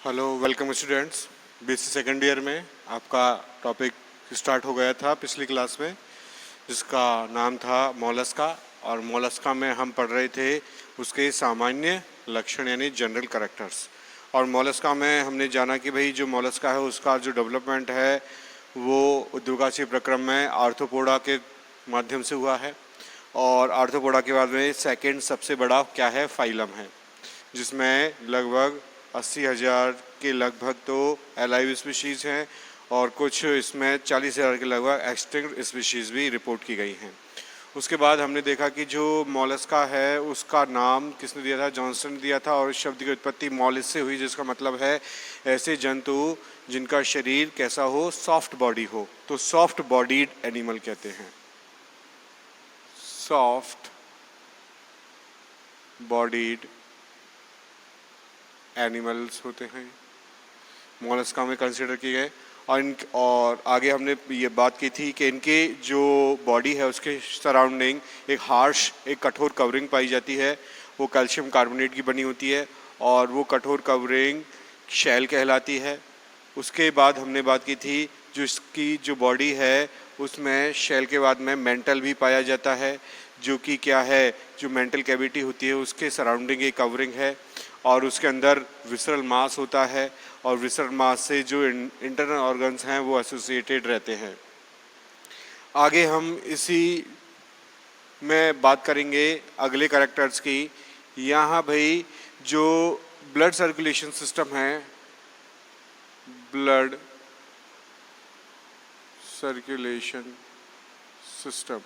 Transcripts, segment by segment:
Hello welcome students. BSc second year में आपका topic start हो गया था पिछली क्लास में, जिसका नाम था मोलस्का। और मोलस्का में हम पढ़ रहे थे उसके सामान्य लक्षण यानी जनरल कैरेक्टर्स। और मोलस्का में हमने जाना कि भाई जो मोलस्का है उसका जो डेवलपमेंट है वो उद्योगाची प्रक्रम में आर्थ्रोपोडा के माध्यम से हुआ है। और आर्थ्रोपोडा के बाद में सेकेंड सबसे बड़ा क्या है, फाइलम है, जिसमें लगभग 80,000 के लगभग तो अलाइव स्पीशीज़ हैं और कुछ इसमें 40,000 के लगभग एक्सटिंक्ट स्पीशीज़ भी रिपोर्ट की गई हैं। उसके बाद हमने देखा कि जो मोलस्का है उसका नाम किसने दिया था, जॉनसन ने दिया था। और इस शब्द की उत्पत्ति मॉलिस से हुई, जिसका मतलब है ऐसे जंतु जिनका शरीर कैसा हो, सॉफ्ट बॉडी हो। तो सॉफ्ट बॉडीड एनिमल कहते हैं, सॉफ्ट बॉडीड एनिमल्स होते हैं, मोलस्का में कंसिडर किए गए। और आगे हमने ये बात की थी कि इनके जो बॉडी है उसके सराउंडिंग एक हार्श, एक कठोर कवरिंग पाई जाती है। वो कैल्शियम कार्बोनेट की बनी होती है और वो कठोर कवरिंग शैल कहलाती है। उसके बाद हमने बात की थी जो इसकी जो बॉडी है उसमें शैल के बाद में मेंटल भी पाया जाता है, जो कि क्या है, जो मेंटल कैविटी होती है उसके सराउंडिंग एक कवरिंग है। और उसके अंदर विसरल मास होता है और विसरल मास से जो इंटरनल ऑर्गन्स हैं वो एसोसिएटेड रहते हैं। आगे हम इसी में बात करेंगे अगले कैरेक्टर्स की। यहाँ भाई जो ब्लड सर्कुलेशन सिस्टम है, blood circulation system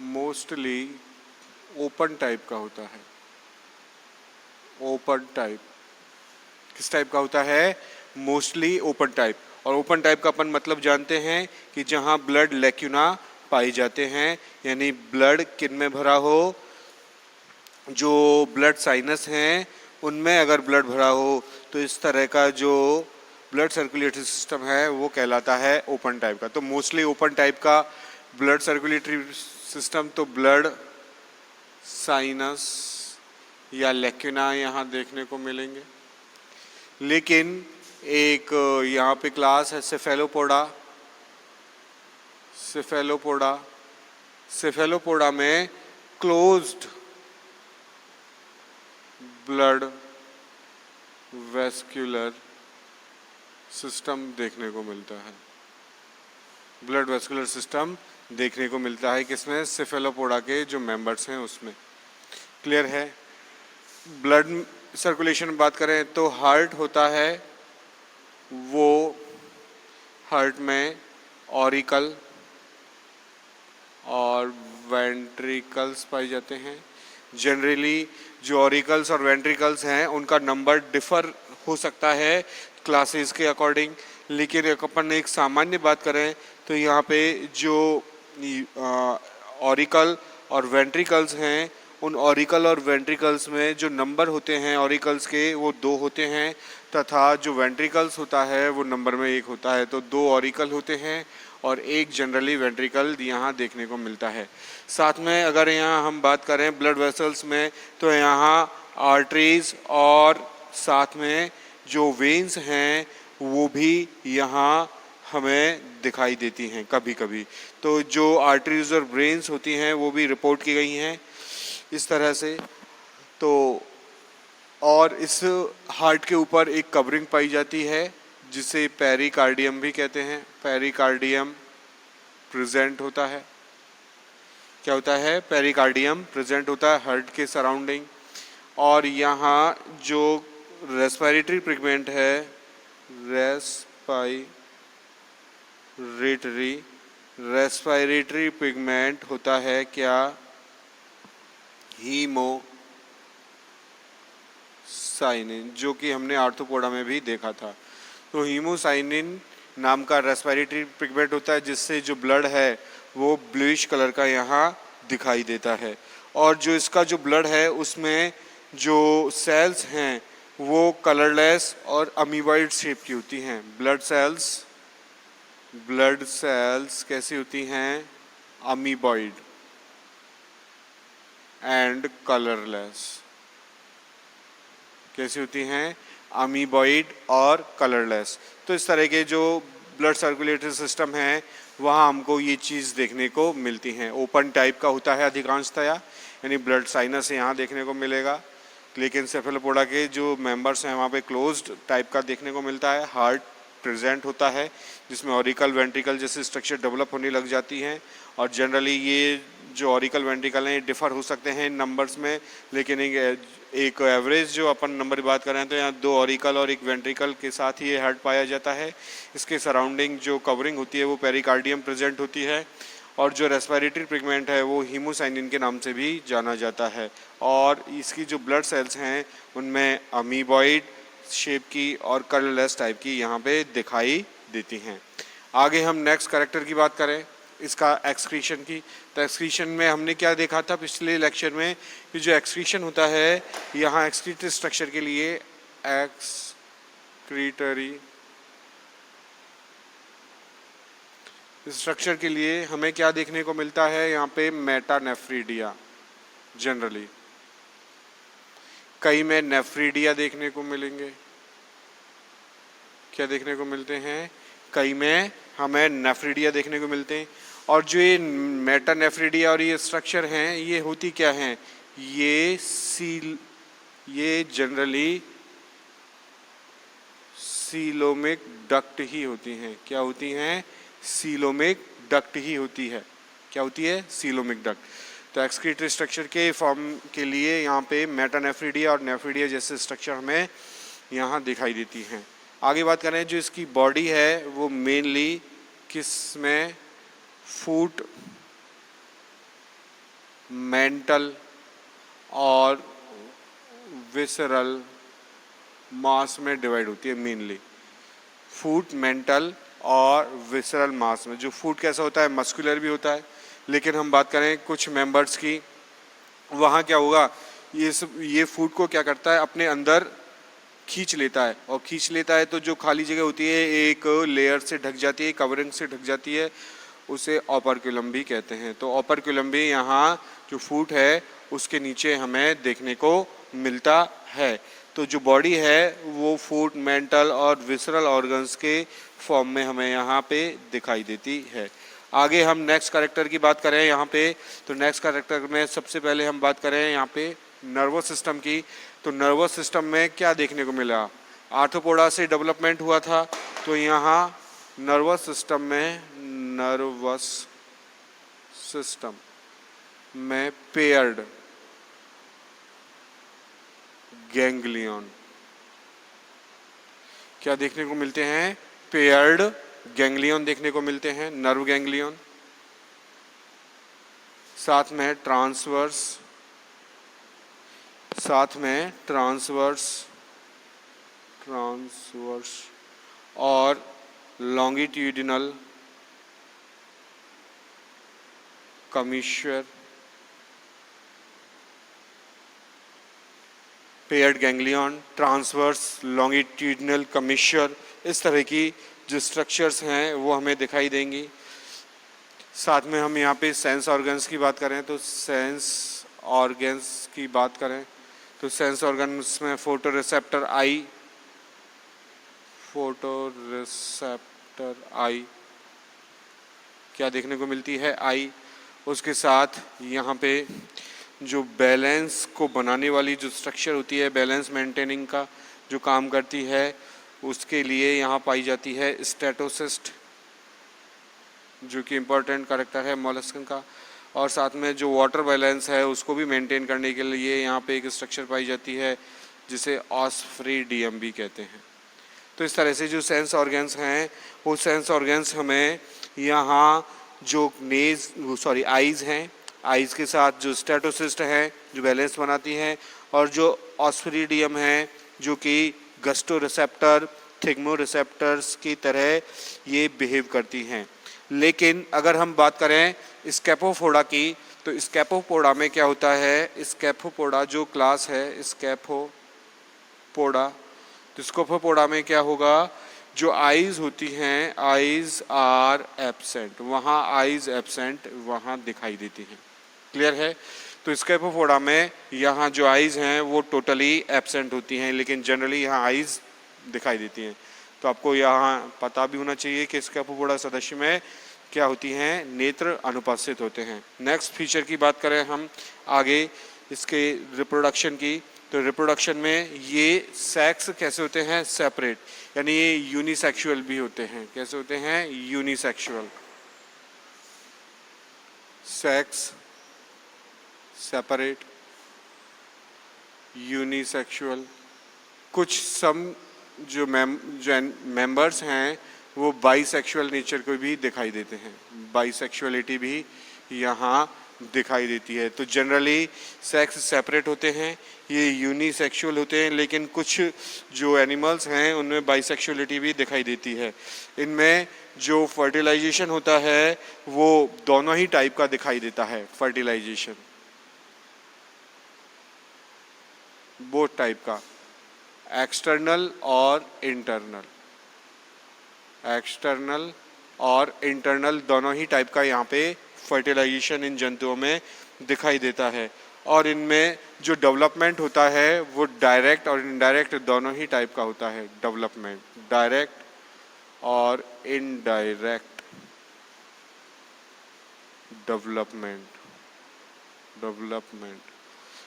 mostly open type का होता है। ओपन टाइप किस टाइप का होता है, मोस्टली ओपन टाइप। और ओपन टाइप का अपन मतलब जानते हैं कि जहां ब्लड लैक्यूना पाए जाते हैं, यानी ब्लड किन में भरा हो, जो ब्लड साइनस हैं उनमें अगर ब्लड भरा हो तो इस तरह का जो ब्लड सर्कुलेटरी सिस्टम है वो कहलाता है ओपन टाइप का। तो मोस्टली ओपन टाइप का ब्लड सर्कुलेटरी सिस्टम, तो ब्लड साइनस या लैक्यूना यहाँ देखने को मिलेंगे। लेकिन एक यहाँ पे क्लास है सेफेलोपोडा। सेफेलोपोडा में क्लोज्ड ब्लड वेस्कुलर सिस्टम देखने को मिलता है। ब्लड वेस्कुलर सिस्टम देखने को मिलता है किसमें, सेफेलोपोडा के जो मेंबर्स हैं उसमें। क्लियर है। ब्लड सर्कुलेशन बात करें तो हार्ट होता है, वो हार्ट में ऑरिकल और वेंट्रिकल्स पाए जाते हैं। जनरली जो ऑरिकल्स और वेंट्रिकल्स हैं उनका नंबर डिफर हो सकता है क्लासेस के अकॉर्डिंग, लेकिन अपन एक सामान्य बात करें तो यहाँ पे जो ऑरिकल और वेंट्रिकल्स हैं, उन ऑरिकल और वेंट्रिकल्स में जो नंबर होते हैं ऑरिकल्स के वो 2 होते हैं, तथा जो वेंट्रिकल्स होता है वो नंबर में 1 होता है। तो 2 ऑरिकल होते हैं और एक जनरली वेंट्रिकल यहाँ देखने को मिलता है। साथ में अगर यहाँ हम बात करें ब्लड वेसल्स में तो यहाँ आर्टरीज और साथ में जो वेन्स हैं वो भी यहाँ हमें दिखाई देती हैं कभी कभी। तो जो आर्टरीज और ब्रेन्स होती हैं वो भी रिपोर्ट की गई हैं इस तरह से। तो और इस हार्ट के ऊपर एक कवरिंग पाई जाती है जिसे पेरिकार्डियम भी कहते हैं। पेरिकार्डियम प्रेजेंट होता है। क्या होता है, पेरिकार्डियम प्रेजेंट होता है हार्ट के सराउंडिंग। और यहाँ जो रेस्पिरेटरी पिगमेंट है, रेस्पिरेटरी पिगमेंट होता है क्या, हीमोसाइनिन, जो कि हमने आर्थ्रोपोडा में भी देखा था। तो हीमोसाइनिन नाम का रेस्पिरेटरी पिगमेंट होता है जिससे जो ब्लड है वो ब्लूइश कलर का यहाँ दिखाई देता है। और जो इसका जो ब्लड है उसमें जो सेल्स हैं वो कलरलेस और अमीबॉइड शेप की होती हैं। ब्लड सेल्स कैसी होती हैं, अमीबॉइड एंड कलरलेस। कैसी होती हैं, अमीबॉइड और कलरलेस। तो इस तरह के जो ब्लड सर्कुलेटरी सिस्टम है वहाँ हमको ये चीज़ देखने को मिलती हैं। ओपन टाइप का होता है अधिकांशतया, यानी ब्लड साइनस यहाँ देखने को मिलेगा, लेकिन सेफेलोपोडा के जो मेंबर्स हैं वहाँ पे क्लोज्ड टाइप का देखने को मिलता है। हार्ट प्रेजेंट होता है जिसमें ऑरिकल वेंट्रिकल जैसे स्ट्रक्चर डेवलप होने लग जाती हैं, और जनरली ये जो ऑरिकल वेंट्रिकल हैं डिफ़र हो सकते हैं इन नंबर्स में, लेकिन एक एवरेज जो अपन नंबर की बात कर रहे हैं तो यहाँ 2 ऑरिकल और 1 वेंट्रिकल के साथ ही ये हार्ट पाया जाता है। इसके सराउंडिंग जो कवरिंग होती है वो पेरिकार्डियम प्रेजेंट होती है, और जो रेस्पिरेटरी पिगमेंट है वो हीमोसाइनिन के नाम से भी जाना जाता है। और इसकी जो ब्लड सेल्स हैं उनमें अमीबॉइड शेप की और कलरलेस टाइप की यहाँ पे दिखाई देती हैं। आगे हम नेक्स्ट कैरेक्टर की बात करें इसका एक्सक्रीशन की, तो एक्सक्रीशन में हमने क्या देखा था पिछले लेक्चर में कि जो एक्सक्रीशन होता है यहाँ एक्सक्रीटरी स्ट्रक्चर के लिए एक्सक्रीटरी स्ट्रक्चर के लिए हमें क्या देखने को मिलता है, यहाँ पे मेटानेफ्रीडिया, जनरली कई में नेफ्रीडिया देखने को मिलेंगे। क्या देखने को मिलते हैं, कई में हमें नेफ्रीडिया देखने को मिलते हैं। और जो ये मेटानेफ्रीडिया और ये स्ट्रक्चर हैं ये होती क्या हैं, ये जनरली सीलोमिक डक्ट ही होती हैं। क्या होती हैं, सीलोमिक डक्ट ही होती है। क्या होती है, सीलोमिक डक्ट। तो एक्सक्रीटरी स्ट्रक्चर के फॉर्म के लिए यहाँ पे मेटानेफ्रीडिया और नेफ्रीडिया जैसे स्ट्रक्चर हमें यहाँ दिखाई देती हैं। आगे बात करें जो इसकी बॉडी है वो मेनली किस में, फूट, मेंटल और विसरल मास में डिवाइड होती है। मेनली फूट, मेंटल और विसरल मास में। जो फूट कैसा होता है, मस्कुलर भी होता है, लेकिन हम बात करें कुछ मेंबर्स की, वहाँ क्या होगा, ये फूट को क्या करता है अपने अंदर खींच लेता है, और खींच लेता है तो जो खाली जगह होती है एक लेयर से ढक जाती है, कवरिंग से ढक जाती है, उसे ओपर्कुलम भी कहते हैं। तो ओपर्कुलम भी यहाँ जो फूट है उसके नीचे हमें देखने को मिलता है। तो जो बॉडी है वो फूट, मेंटल और विसरल ऑर्गन्स के फॉर्म में हमें यहाँ पे दिखाई देती है। आगे हम नेक्स्ट कैरेक्टर की बात करें यहाँ पे, तो नेक्स्ट कैरेक्टर में सबसे पहले हम बात करें यहाँ पे नर्वस सिस्टम की। तो नर्वस सिस्टम में क्या देखने को मिला, आर्थ्रोपोडा से डेवलपमेंट हुआ था, तो यहाँ नर्वस सिस्टम में पेयर्ड गैंग्लियन क्या देखने को मिलते हैं, पेयर्ड गैंग्लियन देखने को मिलते हैं, नर्व गैंग्लियन, साथ में ट्रांसवर्स और longitudinal commissure, paired ganglion, transverse, longitudinal commissure, इस तरह की जो स्ट्रक्चर्स हैं वो हमें दिखाई देंगी। साथ में हम यहाँ पे सेंस ऑर्गन्स की बात करें तो सेंस ऑर्गन्स में फोटोरिसेप्टर आई क्या देखने को मिलती है, आई। उसके साथ यहाँ पे जो बैलेंस को बनाने वाली जो स्ट्रक्चर होती है, बैलेंस मेंटेनिंग का जो काम करती है, उसके लिए यहाँ पाई जाती है स्टेटोसिस्ट, जो कि इम्पोर्टेंट कैरेक्टर है मोलस्कन का। और साथ में जो वाटर बैलेंस है उसको भी मेंटेन करने के लिए यहाँ पे एक स्ट्रक्चर पाई जाती है जिसे ऑस्फ्रिडियम भी कहते हैं। तो इस तरह से जो सेंस ऑर्गन्स हैं वो सेंस ऑर्गन्स हमें यहाँ जो आइज़ हैं, आइज़ के साथ जो स्टेटोसिस्ट है जो बैलेंस बनाती हैं, और जो ऑस्फ्रिडियम है जो कि गस्टो रिसेप्टर, थिग्मो रिसेप्टर्स की तरह ये बिहेव करती हैं। लेकिन अगर हम बात करें स्कैपोपोडा की, तो स्कैपोपोडा में क्या होता है, स्कैपोपोडा जो क्लास है स्कैपोपोडा, तो स्कैपोपोडा में क्या होगा, जो आइज़ होती हैं, आइज़ आर एब्सेंट, वहाँ आइज़ एब्सेंट वहाँ दिखाई देती हैं। क्लियर है। तो स्कैपोपोडा में यहाँ जो आइज़ हैं वो टोटली एब्सेंट होती हैं, लेकिन जनरली यहाँ आइज़ दिखाई देती हैं। तो आपको यहाँ पता भी होना चाहिए कि स्कैपोपोडा सदस्य में क्या होती हैं, नेत्र अनुपस्थित होते हैं। नेक्स्ट फीचर की बात करें हम आगे इसके रिप्रोडक्शन की, तो रिप्रोडक्शन में ये सेक्स कैसे होते हैं, सेपरेट, यानी ये यूनिसेक्सुअल भी होते हैं। कैसे होते हैं, यूनिसेक्सुअल, सेक्स सेपरेट, यूनिसेक्सुअल। कुछ जो मेंबर्स हैं वो बाइसेक्सुअल नेचर को भी दिखाई देते हैं, बाइसेक्सुअलिटी भी यहाँ दिखाई देती है। तो जनरली सेक्स सेपरेट होते हैं, ये यूनिसेक्सुअल होते हैं, लेकिन कुछ जो एनिमल्स हैं उनमें बाइसेक्सुअलिटी भी दिखाई देती है। इनमें जो फर्टिलाइजेशन होता है वो दोनों ही टाइप का दिखाई देता है, फर्टिलाइजेशन बोथ टाइप का, एक्सटर्नल और इंटरनल, एक्सटर्नल और इंटरनल दोनों ही टाइप का यहाँ पे फर्टिलाइजेशन इन जंतुओं में दिखाई देता है। और इनमें जो डेवलपमेंट होता है वो डायरेक्ट और इनडायरेक्ट दोनों ही टाइप का होता है, डेवलपमेंट डायरेक्ट और इनडायरेक्ट डेवलपमेंट।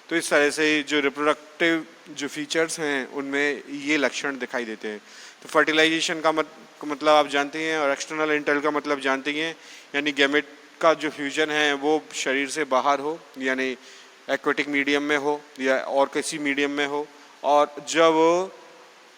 तो इस तरह से जो रिप्रोडक्टिव जो फीचर्स हैं उनमें ये लक्षण दिखाई देते हैं। तो फर्टिलाइजेशन का मतलब आप जानते हैं, और एक्सटर्नल इंटरनल का मतलब जानते हैं, यानी गैमेट का जो फ्यूजन है वो शरीर से बाहर हो, यानी एक्वेटिक मीडियम में हो या और किसी मीडियम में हो। और जब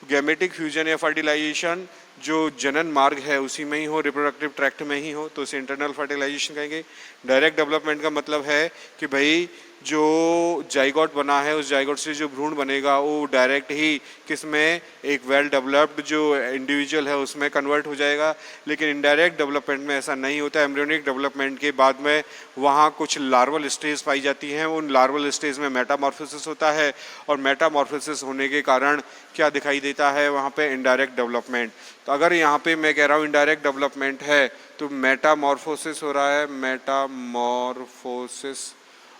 गैमेटिक फ्यूजन या फर्टिलाइजेशन जो जनन मार्ग है उसी में ही हो, रिप्रोडक्टिव ट्रैक्ट में ही हो, तो उसे इंटरनल फर्टिलाइजेशन कहेंगे। डायरेक्ट डेवलपमेंट का मतलब है कि भाई जो जाइगोट बना है उस जाइगोट से जो भ्रूण बनेगा वो डायरेक्ट ही किसमें, एक वेल डेवलप्ड जो इंडिविजुअल है उसमें कन्वर्ट हो जाएगा। लेकिन इनडायरेक्ट डेवलपमेंट में ऐसा नहीं होता। एम्ब्रियोनिक डेवलपमेंट के बाद में वहाँ कुछ लार्वल स्टेज पाई जाती हैं, उन लार्वल स्टेज में मेटामॉर्फोसिस होता है, और मेटामॉर्फोसिस होने के कारण क्या दिखाई देता है वहाँ पे, इनडायरेक्ट डेवलपमेंट। तो अगर यहाँ पे मैं कह रहा हूँ इनडायरेक्ट डेवलपमेंट है तो मेटामॉर्फोसिस हो रहा है, मेटामॉर्फोसिस,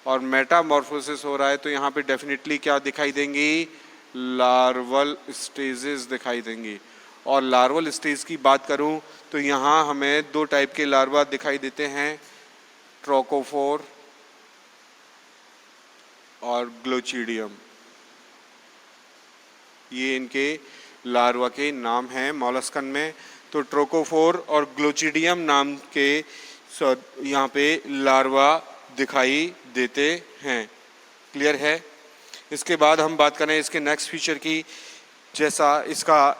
और मेटामॉर्फोसिस हो रहा है तो यहाँ पे डेफिनेटली क्या दिखाई देंगी, लार्वल स्टेजेस दिखाई देंगी। और लार्वल स्टेज की बात करूँ तो यहाँ हमें दो टाइप के लार्वा दिखाई देते हैं, ट्रोकोफोर और ग्लोचिडियम। ये इनके लार्वा के नाम हैं मॉलस्कन में। तो ट्रोकोफोर और ग्लोचिडियम नाम के यहाँ पे लार्वा दिखाई देते हैं। क्लियर है। इसके बाद हम बात करें इसके नेक्स्ट फीचर की, जैसा इसका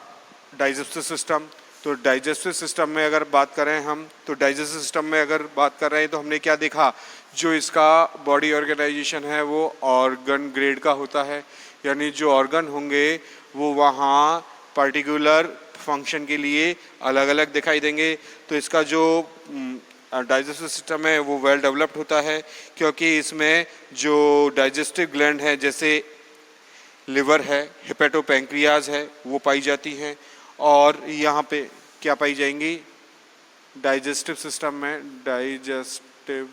डाइजेस्टिव सिस्टम। तो डाइजेस्टिव सिस्टम में अगर बात करें हम, तो डाइजेस्टिव सिस्टम में अगर बात कर रहे हैं तो हमने क्या देखा, जो इसका बॉडी ऑर्गेनाइजेशन है वो ऑर्गन ग्रेड का होता है, यानी जो ऑर्गन होंगे वो वहाँ पर्टिकुलर फंक्शन के लिए अलग अलग दिखाई देंगे। तो इसका जो डाइजेस्टिव सिस्टम है वो वेल डेवलप्ड होता है, क्योंकि इसमें जो डाइजेस्टिव ग्लैंड है जैसे लिवर है, हिपेटोपैंक्रियाज है, वो पाई जाती हैं। और यहाँ पे क्या पाई जाएंगी डाइजेस्टिव सिस्टम में, डाइजेस्टिव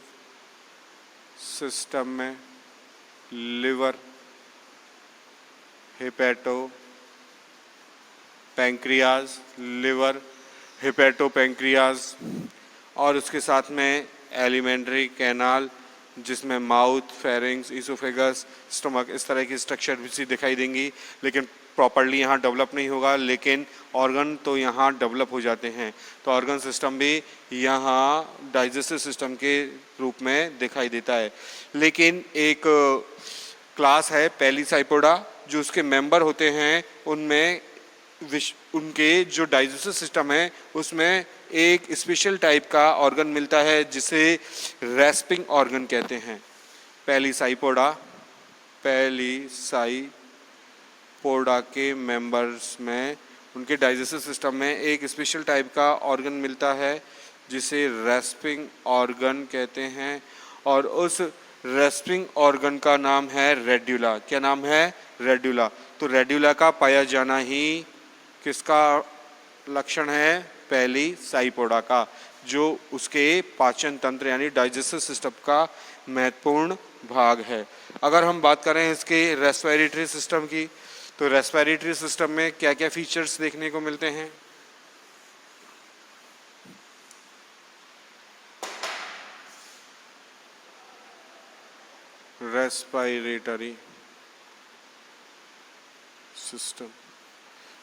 सिस्टम में लिवर, हिपेटो पैंक्रियाज, लिवर, हिपेटोपैंक्रियाज, और उसके साथ में एलिमेंट्री कैनाल जिसमें माउथ, फेरिंग्स, इसोफेगस, स्टमक, इस तरह की स्ट्रक्चर भी दिखाई देंगी। लेकिन प्रॉपर्ली यहाँ डेवलप नहीं होगा, लेकिन ऑर्गन तो यहाँ डेवलप हो जाते हैं। तो ऑर्गन सिस्टम भी यहाँ डाइजेस्टिव सिस्टम के रूप में दिखाई देता है। लेकिन एक क्लास है पैलीसाइपोडा, जो उसके मेंबर होते हैं उनमें उनके जो डाइजेस्टिव सिस्टम है उसमें एक स्पेशल टाइप का ऑर्गन मिलता है जिसे रेस्पिंग ऑर्गन कहते हैं। पैलीसाइपोडा के मेंबर्स में उनके डाइजेस्टिव सिस्टम में एक स्पेशल टाइप का ऑर्गन मिलता है जिसे रेस्पिंग ऑर्गन कहते हैं, और उस रेस्पिंग ऑर्गन का नाम है रेड्यूला। क्या नाम है? रेड्यूला। तो रेड्यूला का पाया जाना ही किसका लक्षण है? पैलीसाइपोडा का। जो उसके पाचन तंत्र यानी डाइजेस्टिव सिस्टम का महत्वपूर्ण भाग है। अगर हम बात करें इसके रेस्पिरेटरी सिस्टम की, तो रेस्पिरेटरी सिस्टम में क्या क्या फीचर्स देखने को मिलते हैं? रेस्पिरेटरी सिस्टम,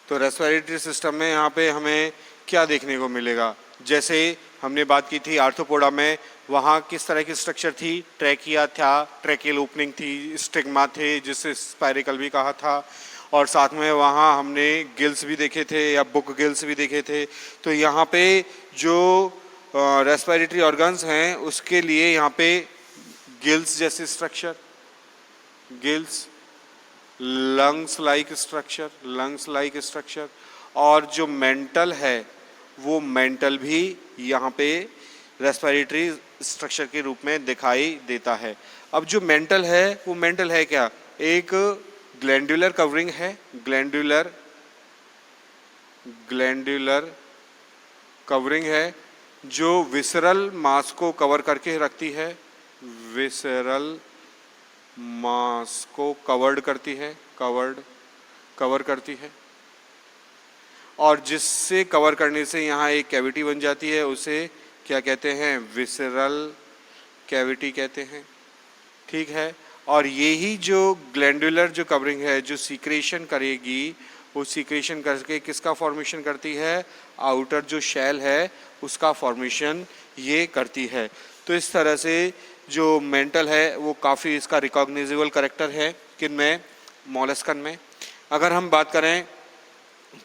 तो रेस्पिरेटरी सिस्टम में यहाँ पे हमें क्या देखने को मिलेगा? जैसे हमने बात की थी आर्थ्रोपोडा में, वहाँ किस तरह की स्ट्रक्चर थी? ट्रैकिया था, ट्रैकियल ओपनिंग थी, स्टिग्मा थे जिसे स्पाइरिकल भी कहा था, और साथ में वहाँ हमने गिल्स भी देखे थे या बुक गिल्स भी देखे थे। तो यहाँ पे जो रेस्पिरेटरी ऑर्गन्स हैं उसके लिए यहाँ पे गिल्स जैसे structure, gills, lungs like structure, और जो मेंटल है वो मेंटल भी यहाँ पे रेस्पिरेटरी स्ट्रक्चर के रूप में दिखाई देता है। अब जो मेंटल है वो मेंटल है क्या? एक ग्लैंडुलर कवरिंग है, ग्लैंडुलर कवरिंग है जो विसरल मास को कवर करके रखती है, विसरल मास को कवर करती है, और जिससे कवर करने से यहाँ एक कैविटी बन जाती है, उसे क्या कहते हैं? विसरल कैविटी कहते हैं। ठीक है, और यही जो ग्लैंडुलर जो कवरिंग है जो सीक्रेशन करेगी, वो सीक्रेशन करके किसका फॉर्मेशन करती है? आउटर जो शेल है उसका फॉर्मेशन ये करती है। तो इस तरह से जो मेंटल है वो काफ़ी इसका रिकॉग्निजेबल कैरेक्टर है किनमें? मॉलस्कन में। अगर हम बात करें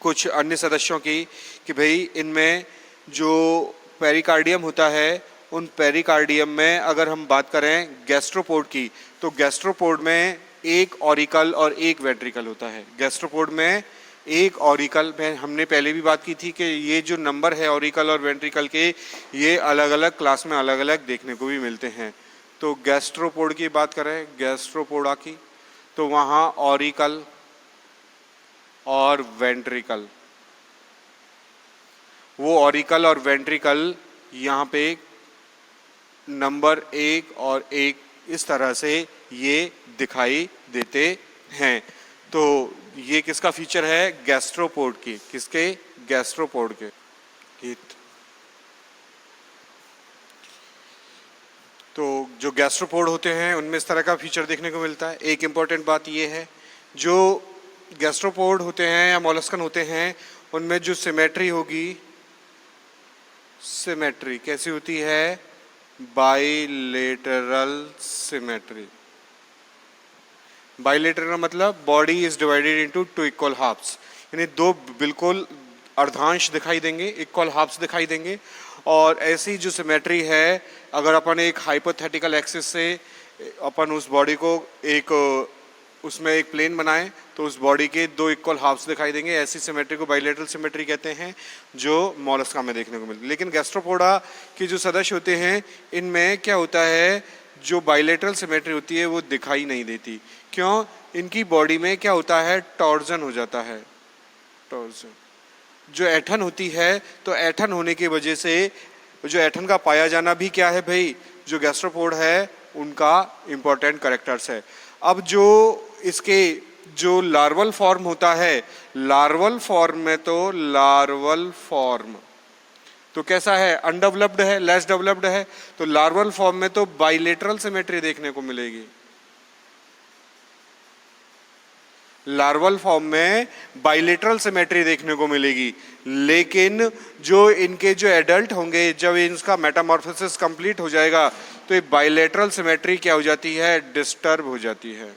कुछ अन्य सदस्यों की कि भाई इनमें जो पेरिकार्डियम होता है, उन पेरिकार्डियम में अगर हम बात करें गैस्ट्रोपोड की, तो गैस्ट्रोपोड में एक ऑरिकल और एक वेंट्रिकल होता है। गैस्ट्रोपोड में एक ऑरिकल में हमने पहले भी बात की थी कि ये जो नंबर है ऑरिकल और वेंट्रिकल के, ये अलग अलग क्लास में अलग अलग देखने को भी मिलते हैं। तो गैस्ट्रोपोड की बात करें, गैस्ट्रोपोडा की, तो वहाँ ऑरिकल और वेंट्रिकल, वो ऑरिकल और वेंट्रिकल यहाँ पे नंबर 1 और 1 इस तरह से ये दिखाई देते हैं। तो ये किसका फीचर है? गैस्ट्रोपोड की। किसके? गैस्ट्रोपोड के। तो जो गैस्ट्रोपोड होते हैं उनमें इस तरह का फीचर देखने को मिलता है। एक इम्पॉर्टेंट बात ये है, जो गैस्ट्रोपोड होते हैं या मोलस्कन होते हैं उनमें जो सिमेट्री होगी, सिमेट्री कैसी होती है? Bilateral symmetry. बाइलेटरल मतलब body is divided into 2 equal halves, यानी दो बिल्कुल अर्धांश दिखाई देंगे, इक्वल हाफ्स दिखाई देंगे। और ऐसी जो सिमेट्री है, अगर अपन एक हाइपोथेटिकल एक्सिस से अपन उस बॉडी को एक उसमें एक प्लेन बनाएं तो उस बॉडी के 2 इक्वल हाफ्स दिखाई देंगे। ऐसी सिमेट्री को बाइलेटरल सिमेट्री कहते हैं, जो मोलस्का में देखने को मिलती है। लेकिन गैस्ट्रोपोडा के जो सदस्य होते हैं इनमें क्या होता है? जो बाइलेटरल सिमेट्री होती है वो दिखाई नहीं देती। क्यों? इनकी बॉडी में क्या होता है? टॉर्जन हो जाता है। टॉर्जन जो ऐठन होती है, तो ऐठन होने की वजह से जो ऐठन का पाया जाना भी क्या है भाई? जो गैस्ट्रोपोड है उनका इम्पोर्टेंट कैरेक्टर्स है। अब जो इसके जो लार्वल फॉर्म होता है, लार्वल फॉर्म में तो लार्वल फॉर्म तो कैसा है? अनडेवलप्ड है, लेस डेवलप्ड है। तो लार्वल फॉर्म में तो बाइलेटरल सिमेट्री देखने को मिलेगी। लार्वल फॉर्म में बाइलेटरल सिमेट्री देखने को मिलेगी। लेकिन जो इनके जो एडल्ट होंगे, जब इनका मेटामॉर्फोसिस कंप्लीट हो जाएगा तो ये बाइलेटरल सिमेट्री क्या हो जाती है? डिस्टर्ब हो जाती है।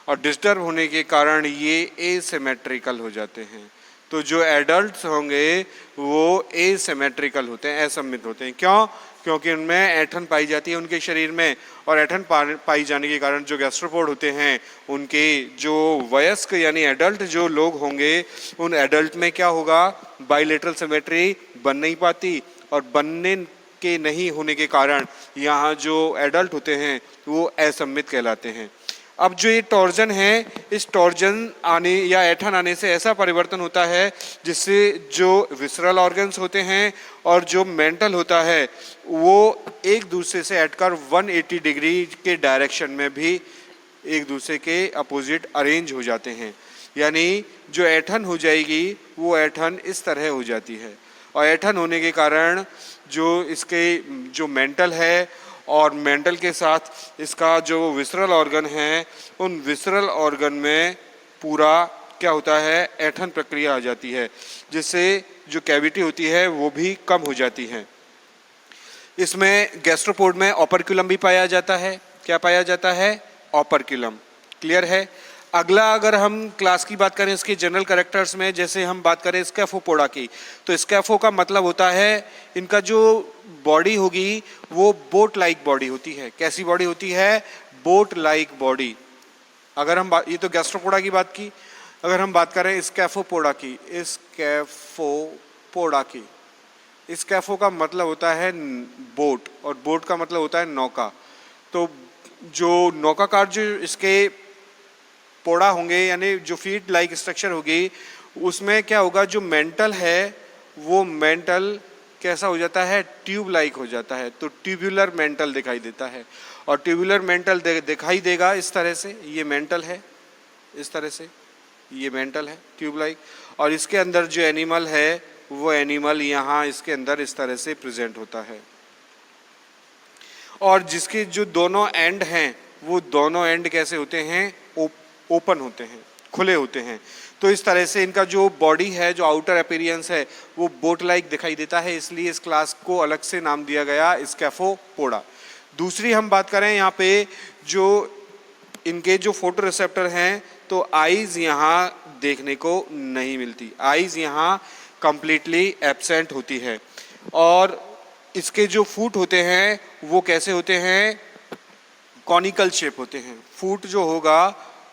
और डिस्टर्ब होने के कारण ये एसिमेट्रिकल हो जाते हैं। तो जो एडल्ट्स होंगे वो एसिमेट्रिकल होते हैं, असममित होते हैं। क्यों? क्योंकि उनमें ऐठन पाई जाती है उनके शरीर में, और ऐठन पाई जाने के कारण जो गैस्ट्रोपोड होते हैं उनके जो वयस्क यानी एडल्ट जो लोग होंगे, उन एडल्ट में क्या होगा? बाइलेटरल सिमेट्री बन नहीं पाती, और बनने के नहीं होने के कारण यहाँ जो एडल्ट होते हैं वो असममित कहलाते हैं। अब जो ये टॉर्जन है, इस टॉर्जन आने या ऐठन आने से ऐसा परिवर्तन होता है जिससे जो विसरल ऑर्गन्स होते हैं और जो मेंटल होता है वो एक दूसरे से हटकर 180 डिग्री के डायरेक्शन में भी एक दूसरे के अपोजिट अरेंज हो जाते हैं। यानी जो ऐठन हो जाएगी वो ऐठन इस तरह हो जाती है, और ऐठन होने के कारण जो इसके जो मेंटल है और मेंटल के साथ इसका जो विसरल ऑर्गन है, उन विसरल ऑर्गन में पूरा क्या होता है, ऐठन प्रक्रिया आ जाती है, जिससे जो कैविटी होती है वो भी कम हो जाती है। इसमें गैस्ट्रोपोड में ओपर्क्युलम भी पाया जाता है। क्या पाया जाता है? ओपर्क्युलम। क्लियर है। अगला अगर हम क्लास की बात करें इसके जनरल कैरेक्टर्स में, जैसे हम बात करें स्कैफोपोडा की, तो स्कैफो का मतलब होता है इनका जो बॉडी होगी वो बोट लाइक बॉडी होती है। कैसी बॉडी होती है? Boat like body. अगर हम ये तो गैस्ट्रोपोडा की बात की, अगर हम बात करें स्कैफोपोडा की, स्कैफोपोडा की, स्कैफो का मतलब होता है बोट, और बोट का मतलब होता है नौका। तो जो नौकाकार जो इसके पोड़ा होंगे यानी जो फीट लाइक स्ट्रक्चर होगी, उसमें क्या होगा, जो मेंटल है वो मेंटल कैसा हो जाता है? ट्यूब लाइक हो जाता है। तो ट्यूबुलर मेंटल दिखाई देता है, और ट्यूबुलर मेंटल दिखाई देगा इस तरह से। ये मेंटल है, इस तरह से ये मेंटल है ट्यूब लाइक, और इसके अंदर जो एनिमल है वो एनिमल यहाँ इसके अंदर इस तरह से प्रेजेंट होता है। और जिसके जो दोनों एंड हैं वो दोनों एंड कैसे होते हैं? ओपन होते हैं, खुले होते हैं। तो इस तरह से इनका जो बॉडी है, जो आउटर अपीयरेंस है वो बोट लाइक दिखाई देता है, इसलिए इस क्लास को अलग से नाम दिया गया स्कैफोपोडा। दूसरी हम बात करें यहाँ पे जो इनके जो फोटो रिसेप्टर हैं, तो आईज यहाँ देखने को नहीं मिलती, आईज यहाँ कंप्लीटली एब्सेंट होती है। और इसके जो फूट होते हैं वो कैसे होते हैं? कॉनिकल शेप होते हैं। फूट जो होगा,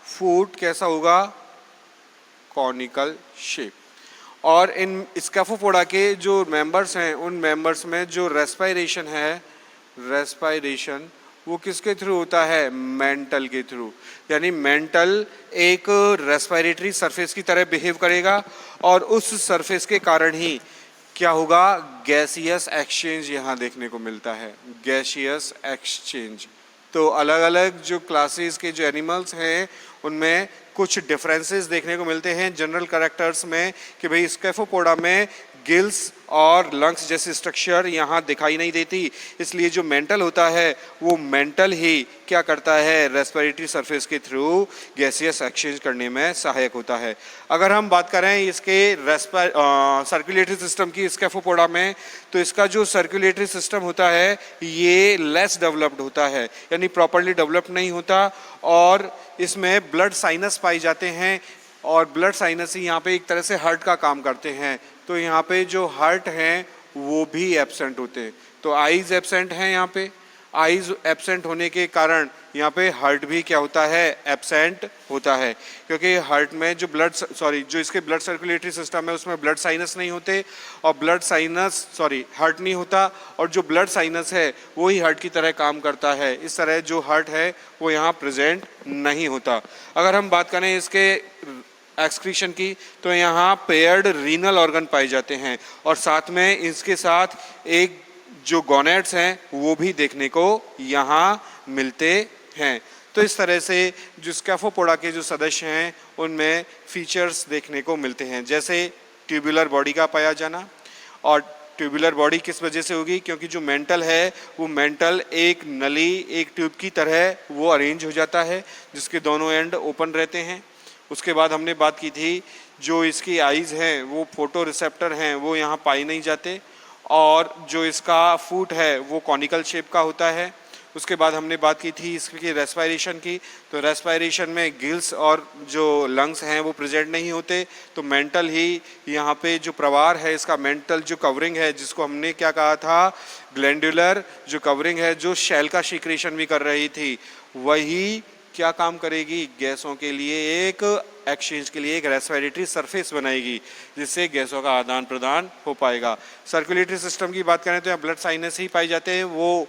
फूट कैसा होगा? Conical shape. और इन स्कैफोपोडा के जो मेंबर्स हैं, उन मेंबर्स में जो रेस्पायरेशन है, रेस्पायरेशन वो किसके थ्रू होता है? मेंटल के थ्रू। यानी मेंटल एक रेस्पिरेटरी सरफेस की तरह बिहेव करेगा, और उस सरफेस के कारण ही क्या होगा? गैसियस एक्सचेंज यहाँ देखने को मिलता है, गैसियस एक्सचेंज। तो अलग अलग जो क्लासेस के जो एनिमल्स हैं उनमें कुछ डिफरेंसेस देखने को मिलते हैं जनरल कैरेक्टर्स में, कि भाई स्कैफोपोडा में गिल्स और लंग्स जैसी स्ट्रक्चर यहाँ दिखाई नहीं देती, इसलिए जो मेंटल होता है वो मेंटल ही क्या करता है? रेस्पिरेटरी सरफेस के थ्रू गैसियस एक्सचेंज करने में सहायक होता है। अगर हम बात करें इसके सर्कुलेटरी सिस्टम की स्कैफोपोडा में, तो इसका जो सर्कुलेटरी सिस्टम होता है ये लेस डेवलप्ड होता है, यानी प्रॉपरली डेवलप नहीं होता, और इसमें ब्लड साइनस पाए जाते हैं, और ब्लड साइनस ही यहाँ पे एक तरह से हार्ट का काम करते हैं। तो यहाँ पे जो हार्ट हैं वो भी एब्सेंट होते हैं। तो आईज एब्सेंट हैं यहाँ पे, आईज एब्सेंट होने के कारण यहाँ पे हार्ट भी क्या होता है? एब्सेंट होता है, क्योंकि हार्ट में जो जो इसके ब्लड सर्कुलेटरी सिस्टम है उसमें ब्लड साइनस नहीं होते, और ब्लड साइनस हार्ट नहीं होता, और जो ब्लड साइनस है वो ही हार्ट की तरह काम करता है। इस तरह जो हार्ट है वो यहाँ प्रेजेंट नहीं होता। अगर हम बात करें इसके एक्सक्रीशन की, तो यहाँ पेयर्ड रीनल ऑर्गन पाए जाते हैं, और साथ में इसके साथ एक जो गोनेड्स हैं वो भी देखने को यहाँ मिलते हैं। तो इस तरह से जो स्कैफोपोडा के जो सदस्य हैं उनमें फीचर्स देखने को मिलते हैं, जैसे ट्यूबुलर बॉडी का पाया जाना। और ट्यूबुलर बॉडी किस वजह से होगी? क्योंकि जो मेंटल है वो मेंटल एक नली, एक ट्यूब की तरह वो अरेंज हो जाता है, जिसके दोनों एंड ओपन रहते हैं। उसके बाद हमने बात की थी जो इसकी आईज़ हैं वो फोटो रिसेप्टर हैं, वो यहाँ पाए नहीं जाते, और जो इसका फूट है वो कॉनिकल शेप का होता है। उसके बाद हमने बात की थी इसकी रेस्पायरेशन की, तो रेस्पायरेशन में गिल्स और जो लंग्स हैं वो प्रेजेंट नहीं होते, तो मेंटल ही यहाँ पे जो प्रवार है इसका मेंटल जो कवरिंग है, जिसको हमने क्या कहा था? ग्लैंडुलर जो कवरिंग है, जो शेल का सिक्रीशन भी कर रही थी, वही क्या काम करेगी? गैसों के लिए एक एक्सचेंज के लिए एक रेस्पिरेटरी सरफेस बनाएगी, जिससे गैसों का आदान प्रदान हो पाएगा। सर्कुलेटरी सिस्टम की बात करें तो यहाँ ब्लड साइनस ही पाए जाते हैं, वो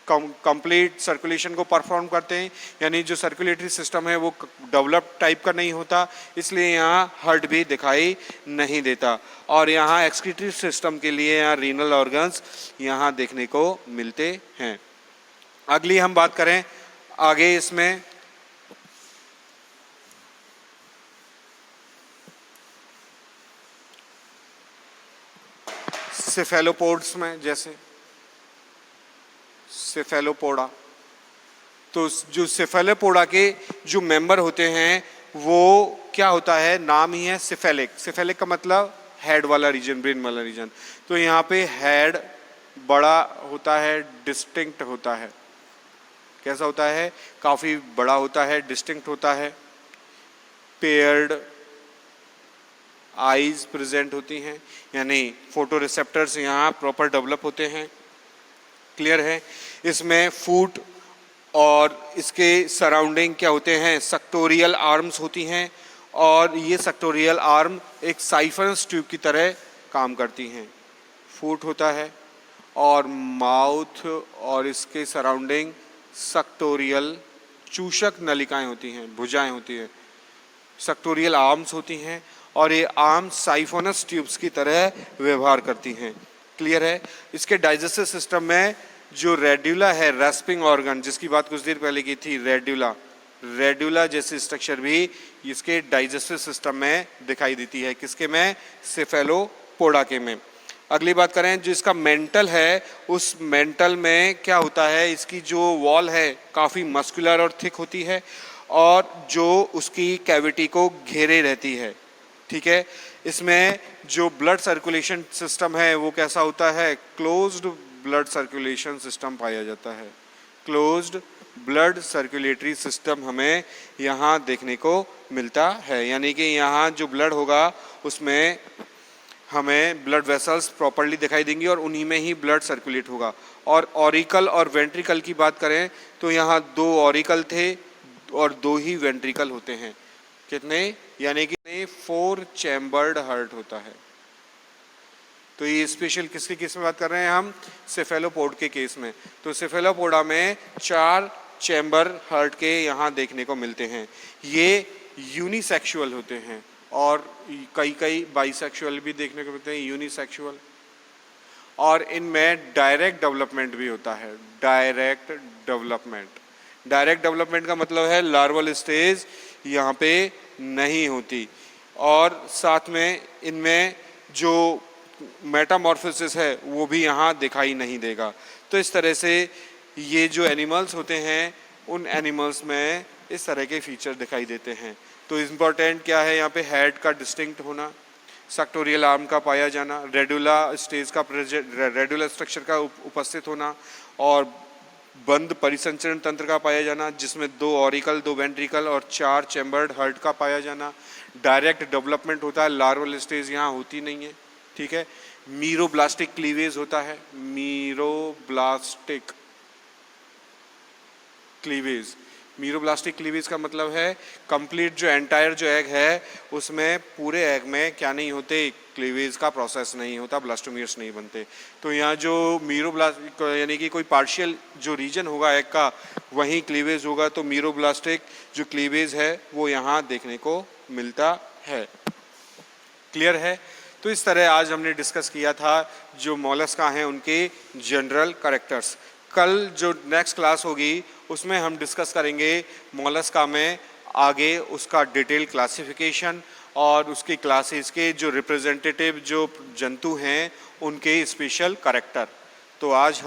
कंप्लीट सर्कुलेशन को परफॉर्म करते हैं, यानी जो सर्कुलेटरी सिस्टम है वो डेवलप टाइप का नहीं होता, इसलिए यहाँ हार्ट भी दिखाई नहीं देता। और यहाँ एक्सक्रीटरी सिस्टम के लिए यहाँ रीनल ऑर्गन्स यहाँ देखने को मिलते हैं। अगली हम बात करें आगे इसमें सेफेलोपोड्स में, जैसे सेफेलोपोडा, तो जो सेफेलोपोडा के जो मेंबर होते हैं वो क्या होता है, नाम ही है सेफेलिक। सेफेलिक का मतलब हेड वाला रीजन, ब्रेन वाला रीजन। तो यहाँ पे हेड बड़ा होता है, डिस्टिंक्ट होता है। कैसा होता है, काफ़ी बड़ा होता है, डिस्टिंक्ट होता है। पेयर्ड आईज प्रेजेंट होती हैं, यानी फोटो रिसेप्टर्स यहाँ प्रॉपर डेवलप होते हैं। क्लियर है। इसमें फूट और इसके सराउंडिंग क्या होते हैं, सेक्टोरियल आर्म्स होती हैं, और ये सेक्टोरियल आर्म एक साइफरस ट्यूब की तरह काम करती हैं। फूट होता है और माउथ और इसके सराउंडिंग सेक्टोरियल चूषक नलिकाएं होती हैं, भुजाएं होती हैं। सेक्टोरियल आर्म्स होती हैं और ये आर्म साइफोनस ट्यूब्स की तरह व्यवहार करती हैं। क्लियर है। इसके डाइजेस्टिव सिस्टम में जो रेड्यूला है, रेस्पिंग ऑर्गन, जिसकी बात कुछ देर पहले की थी, रेड्यूला जैसी स्ट्रक्चर भी इसके डाइजेस्टिव सिस्टम में दिखाई देती है। किसके में, सेफेलोपोडा के में। अगली बात करें जो इसका मेंटल है, उस मेंटल में क्या होता है, इसकी जो वॉल है काफ़ी मस्कुलर और थिक होती है और जो उसकी कैविटी को घेरे रहती है। ठीक है। इसमें जो ब्लड सर्कुलेशन सिस्टम है वो कैसा होता है, क्लोज्ड ब्लड सर्कुलेशन सिस्टम पाया जाता है। क्लोज्ड ब्लड सर्कुलेटरी सिस्टम हमें यहाँ देखने को मिलता है, यानी कि यहाँ जो ब्लड होगा उसमें हमें ब्लड वेसल्स प्रॉपर्ली दिखाई देंगी और उन्हीं में ही ब्लड सर्कुलेट होगा। और ऑरिकल और वेंट्रिकल की बात करें तो यहाँ 2 ऑरिकल थे और 2 ही वेंट्रिकल होते हैं। कितने, यानी कि 4 चैम्बर्ड हार्ट होता है। तो ये स्पेशल किसके केस में बात कर रहे हैं हम, सेफेलोपोड के केस में। तो सेफेलोपोडा में 4 चैम्बर हार्ट के यहाँ देखने को मिलते हैं। ये यूनिसेक्सुअल होते हैं और कई बाइसेक्सुअल भी देखने को मिलते हैं, यूनिसेक्सुअल। और इनमें डायरेक्ट डेवलपमेंट भी होता है। डायरेक्ट डेवलपमेंट का मतलब है लार्वल स्टेज यहाँ पे नहीं होती, और साथ में इनमें जो मेटामॉर्फोसिस है वो भी यहाँ दिखाई नहीं देगा। तो इस तरह से ये जो एनिमल्स होते हैं उन एनिमल्स में इस तरह के फीचर दिखाई देते हैं। तो इम्पॉर्टेंट क्या है यहाँ पे, हेड का डिस्टिंक्ट होना, सेक्टोरियल आर्म का पाया जाना, रेडुला स्ट्रक्चर का उपस्थित होना, और बंद परिसंचरण तंत्र का पाया जाना जिसमें 2 ऑरिकल, 2 वेंट्रिकल और 4 चैम्बर्ड हार्ट का पाया जाना। डायरेक्ट डेवलपमेंट होता है, लार्वल स्टेज यहाँ होती नहीं है। ठीक है। मीरोब्लास्टिक क्लीवेज होता है, मीरोब्लास्टिक क्लीवेज का मतलब है कंप्लीट जो एंटायर जो एग है उसमें पूरे एग में क्या नहीं होते, क्लीवेज का प्रोसेस नहीं होता, ब्लास्टोमियर्स नहीं बनते। तो यहाँ जो मीरोब्लास्ट यानी कि कोई पार्शियल जो रीजन होगा एग का वहीं क्लीवेज होगा, तो मीरोब्लास्टिक जो क्लीवेज है वो यहाँ देखने को मिलता है। क्लियर है। तो इस तरह आज हमने डिस्कस किया था जो मोलस्का हैं उनके जनरल कैरेक्टर्स। कल जो नेक्स्ट क्लास होगी उसमें हम डिस्कस करेंगे मोलस्का में आगे उसका डिटेल क्लासिफिकेशन और उसकी क्लासेस के जो रिप्रेजेंटेटिव जो जंतु हैं उनके स्पेशल कैरेक्टर। तो आज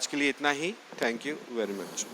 के लिए इतना ही। Thank you very much.